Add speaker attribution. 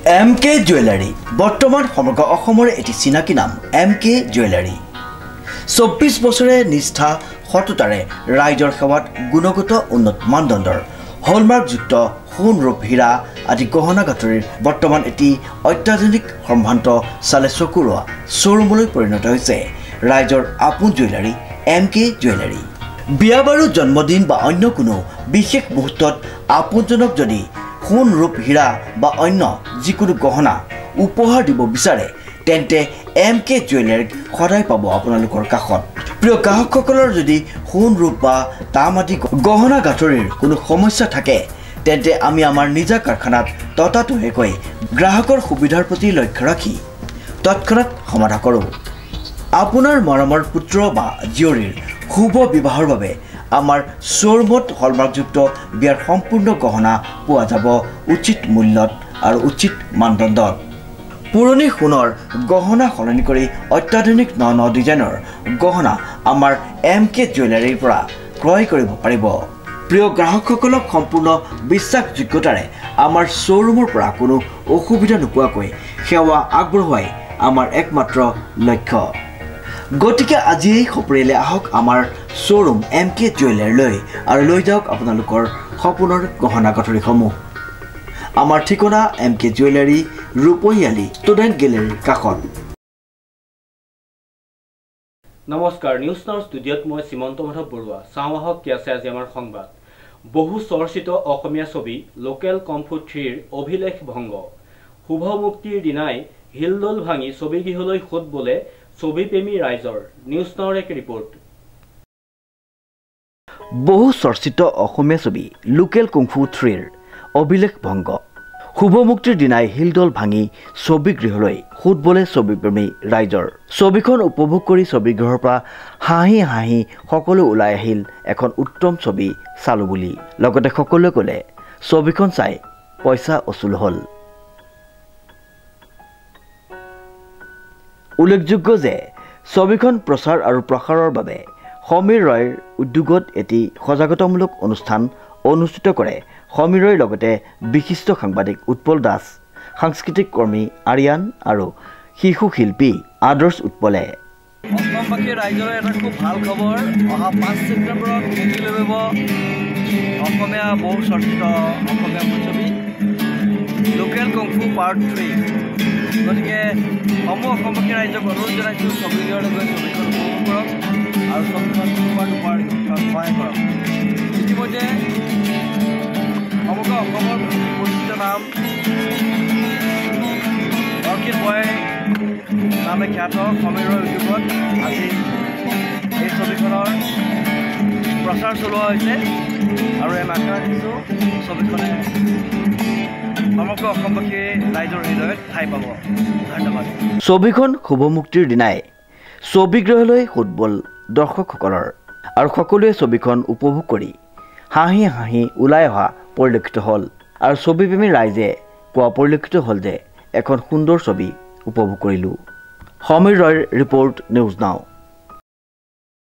Speaker 1: MK jewellery বৰ্তমান সমগ্ৰ অসমৰ এটি চিনাকি নাম MK জুৱেলাৰী 24 বছৰে নিষ্ঠা সততাৰে ৰাইজৰ সেৱাত গুণগত উন্নত মানদণ্ডৰ হলমাৰ্কযুক্ত সোণ ৰূপ হীৰা আদি গহনা গাঁথৰিৰ বৰ্তমান এটি অত্যাধুনিক সম্ভ্ৰান্ত চালে চকুৰোৱা শ্বৰুমলৈ পৰিণত হৈছে ৰাইজৰ আপোন জুৱেলাৰী MK জুৱেলাৰী বিয়া বাৰু জন্মদিন বা অন্য কোনো বিশেষ মুহূৰ্তত আপোনজনক যদি সোণ ৰূপ হীৰা বা অন্য যিকোনো গহনা উপহাৰ দিব বিচাৰে তেন্তে MK জুৱেলাৰীক সদায় পাব আপোনালোকৰ কাষত প্ৰিয় গ্ৰাহকসকলৰ যদি সোণ ৰূপ বা তাম আদি গহনা গাঁথৰিৰ কোনো সমস্যা থাকে তেন্তে আমি আমাৰ নিজা কাৰখানাত ততাতৈয়াকৈ গ্ৰাহকৰ সুবিধাৰ প্ৰতি লক্ষ্য ৰাখি তৎক্ষণাত সমাধা কৰোঁ আপোনাৰ মৰমৰ পুত্ৰ বা জীয়ৰীৰ শুভ বিবাহৰ বাবে আমাৰ শ্বৰুমত হলমাৰ্কযুক্ত বিয়াৰ সম্পূৰ্ণ গহনা পোৱা যাব উচিত মূল্যত আৰু উচিত মানদণ্ডত পুৰণি সোণৰ গহনা সলনি কৰি অত্যাধুনিক ন ডিজাইনৰ গহনা আমাৰ MK জুৱেলাৰীৰ পৰা ক্ৰয় কৰিব পাৰিব প্ৰিয় গ্ৰাহকসকলক সম্পূৰ্ণ বিশ্বাসযোগ্যতাৰে আমাৰ শ্বৰুমৰ পৰা কোনো অসুবিধা নোপোৱাকৈ সেৱা আগবঢ়োৱাই আমাৰ একমাত্ৰ লক্ষ্য গতিকে আজি সপৰিয়ালে আহক আমাৰ শ্বৰুম MK জুৱেলাৰীলৈ আৰু লৈ যাওক আপোনালোকৰ সপোনৰ গহনা গাঁথৰিসমূহ আমাৰ ঠিকনা MK জুৱেলাৰী ৰূপহিয়ালী ষ্টুডেণ্ট গেলেৰীৰ কাষত
Speaker 2: নমস্কাৰ নিউজ নাও ষ্টুডিঅ'ত মই শ্ৰীমন্ত মাধৱ বৰুৱা চাওঁহক কি আছে আজি আমাৰ সংবাদ বহু চৰ্চিত অসমীয়া ছবি লোকেল কমফু 3ৰ অভিলেখ ভংগ শুভ মুক্তিৰ দিনাই হিলদল ভাঙি ছবিগৃহলৈ খোদ বোলে ছবিপ্ৰেমী ৰাইজৰ নিউজ নাওৰ এক ৰিপৰ্ট
Speaker 1: বহু চৰ্চিত অসমীয়া ছবি লোকেল কমফু 3ৰ অভিলেখ ভংগ শুভ মুক্তিৰ দিনাই হিলদল ভাঙি ছবিগৃহলৈ খোদ বোলে ছবিপ্ৰেমী ৰাইজৰ ছবিখন উপভোগ কৰি ছবিগৃহৰ পৰা হাঁহি হাঁহি সকলো ওলাই আহিল এখন উত্তম ছবি চালো বুলি লগতে সকলোৱে ক'লে ছবিখন চাই পইচা অচুল হ'ল উল্লেখযোগ্য যে ছবিখন প্ৰচাৰ আৰু প্ৰসাৰৰ বাবে সমীৰ ৰয়ৰ উদ্যোগত এটি সজাগতামূলক অনুষ্ঠান অনুষ্ঠিত কৰে সমীৰ ৰয়ৰ লগতে বিশিষ্ট সাংবাদিক উৎপল দাস সাংস্কৃতিক কৰ্মী আৰিয়ান আৰু শিশু শিল্পী আদৰ্শ উৎপলে
Speaker 3: অসমবাসী ৰাইজৰ এটা খুব ভাল খবৰ অহা 5 ছেপ্টেম্বৰত মুক্তি ল'ব অসমীয়া বহু চৰ্চিত অসমীয়া ছবি লোকেল কমফু পাৰ্ট 3 গতিকে সমূহ অসমবাসী ৰাইজক অনুৰোধ জনাইছোঁ ছবিগৃহলৈ গৈ ছবিখন উপভোগ কৰক আৰু ছবিখন সহায় কৰক ইতিমধ্যে সমগ্ৰ অসমৰ পৰিচিত নাম অৰ্কিড বয় নামে খ্যাত সমীৰৰ উদ্যোগত আজি এই ছবিখনৰ প্ৰচাৰ চলোৱা হৈছে আৰু আমি আশা ৰাখিছোঁ ছবিখনে সমগ্ৰ অসমবাসী ৰাইজৰ হৃদয়ত ঠাই পাব ধন্যবাদ
Speaker 1: ছবিখন শুভ মুক্তিৰ দিনাই ছবিগৃহলৈ খোদ বল দৰ্শকসকলৰ আৰু সকলোৱে ছবিখন উপভোগ কৰি হাঁহি হাঁহি ওলাই অহা পৰিলক্ষিত হ'ল আৰু ছবিপ্ৰেমী ৰাইজে কোৱা পৰিলক্ষিত হ'ল যে এখন সুন্দৰ ছবি উপভোগ কৰিলোঁ সমীৰ ৰয়ৰ ৰিপৰ্ট নিউজ নাও